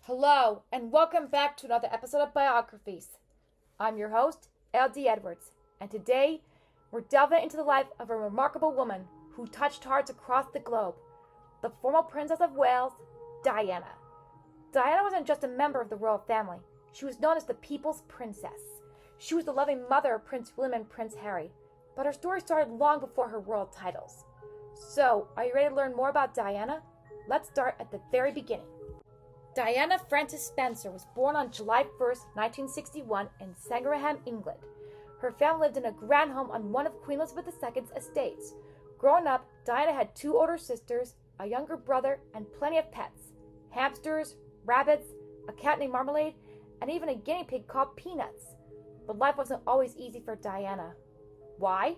Hello, and welcome back to another episode of Biographies. I'm your host, L.D.E, and today we're delving into the life of a remarkable woman who touched hearts across the globe, the former Princess of Wales, Diana. Diana wasn't just a member of the royal family. She was known as the People's Princess. She was the loving mother of Prince William and Prince Harry, but her story started long before her royal titles. So, are you ready to learn more about Diana? Let's start at the very beginning. Diana Frances Spencer was born on July 1st, 1961 in Sandringham, England. Her family lived in a grand home on one of Queen Elizabeth II's estates. Growing up, Diana had two older sisters, a younger brother, and plenty of pets: hamsters, rabbits, a cat named Marmalade, and even a guinea pig called Peanuts. But life wasn't always easy for Diana. Why?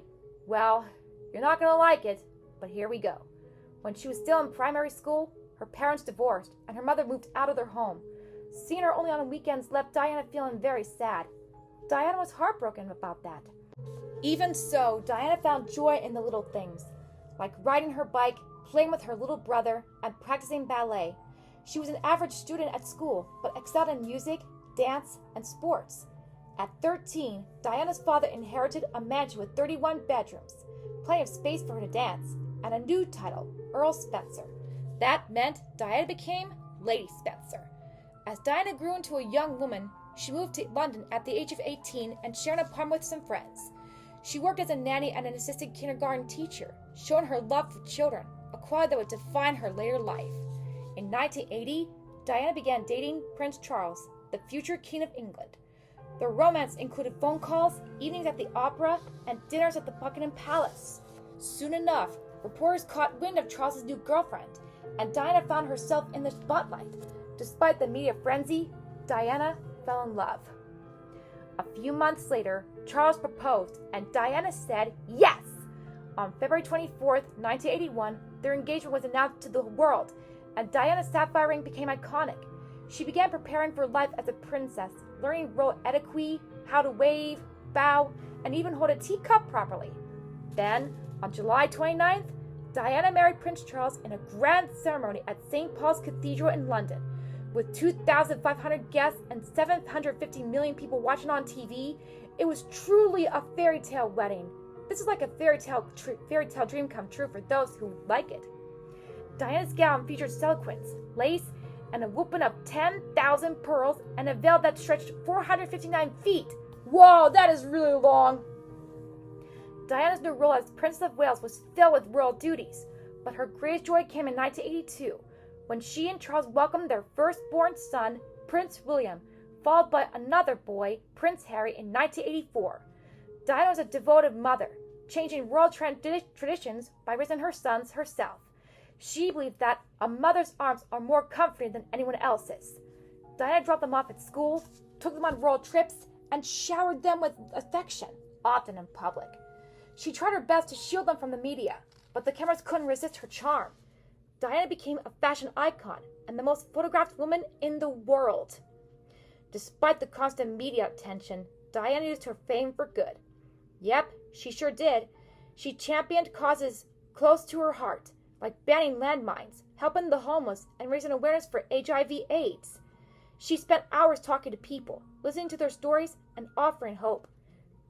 Well, you're not going to like it, but here we go. When she was still in primary school, her parents divorced, and her mother moved out of their home. Seeing her only on weekends left Diana feeling very sad. Diana was heartbroken about that. Even so, Diana found joy in the little things, like riding her bike, playing with her little brother, and practicing ballet. She was an average student at school, but excelled in music, dance, and sports. At 13, Diana's father inherited a mansion with 31 bedrooms, plenty of space for her to dance, and a new title, Earl Spencer. That meant Diana became Lady Spencer. As Diana grew into a young woman, she moved to London at the age of 18 and shared an apartment with some friends. She worked as a nanny and an assistant kindergarten teacher, showing her love for children, a quality that would define her later life. In 1980, Diana began dating Prince Charles, the future King of England. Their romance included phone calls, evenings at the opera, and dinners at the Buckingham Palace. Soon enough, reporters caught wind of Charles's new girlfriend, and Diana found herself in the spotlight. Despite the media frenzy, Diana fell in love. A few months later, Charles proposed, and Diana said yes! On February 24th, 1981, their engagement was announced to the world, and Diana's sapphire ring became iconic. She began preparing for life as a princess, learning royal etiquette, how to wave, bow, and even hold a teacup properly. Then, on July 29th, Diana married Prince Charles in a grand ceremony at St. Paul's Cathedral in London. With 2,500 guests and 750 million people watching on TV, it was truly a fairy tale wedding. This is like a fairy tale dream come true for those who like it. Diana's gown featured sequins, lace, and a whooping of 10,000 pearls, and a veil that stretched 459 feet. Whoa, that is really long! Diana's new role as Princess of Wales was filled with royal duties, but her greatest joy came in 1982, when she and Charles welcomed their firstborn son, Prince William, followed by another boy, Prince Harry, in 1984. Diana was a devoted mother, changing royal traditions by raising her sons herself. She believed that a mother's arms are more comforting than anyone else's. Diana dropped them off at school, took them on royal trips, and showered them with affection, often in public. She tried her best to shield them from the media, but the cameras couldn't resist her charm. Diana became a fashion icon and the most photographed woman in the world. Despite the constant media attention, Diana used her fame for good. Yep, she sure did. She championed causes close to her heart, like banning landmines, helping the homeless, and raising awareness for HIV/AIDS. She spent hours talking to people, listening to their stories, and offering hope.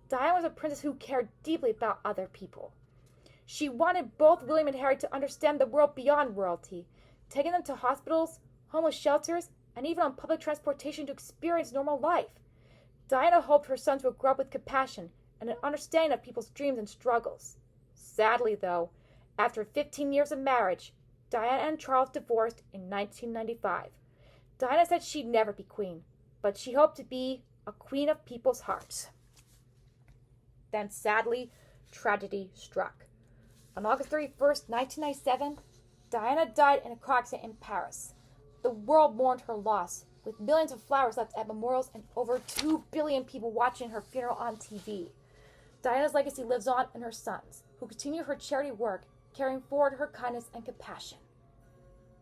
Diana was a princess who cared deeply about other people. She wanted both William and Harry to understand the world beyond royalty, taking them to hospitals, homeless shelters, and even on public transportation to experience normal life. Diana hoped her sons would grow up with compassion and an understanding of people's dreams and struggles. Sadly, though, after 15 years of marriage, Diana and Charles divorced in 1995. Diana said she'd never be queen, but she hoped to be a queen of people's hearts. Then, sadly, tragedy struck. On August 31st, 1997, Diana died in a car accident in Paris. The world mourned her loss, with millions of flowers left at memorials and over 2 billion people watching her funeral on TV. Diana's legacy lives on in her sons, who continue her charity work, carrying forward her kindness and compassion.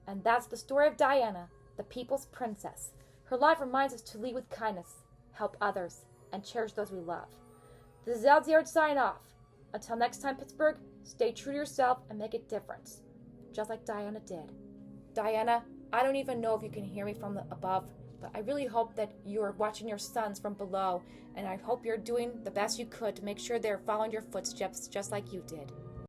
And that's the story of Diana, the people's princess. Her life reminds us to lead with kindness, help others, and cherish those we love. This is L.D.E signing off. Until next time, Pittsburgh, stay true to yourself and make a difference, just like Diana did. Diana, I don't even know if you can hear me from the above, but I really hope that you're watching your sons from below, and I hope you're doing the best you could to make sure they're following your footsteps just like you did.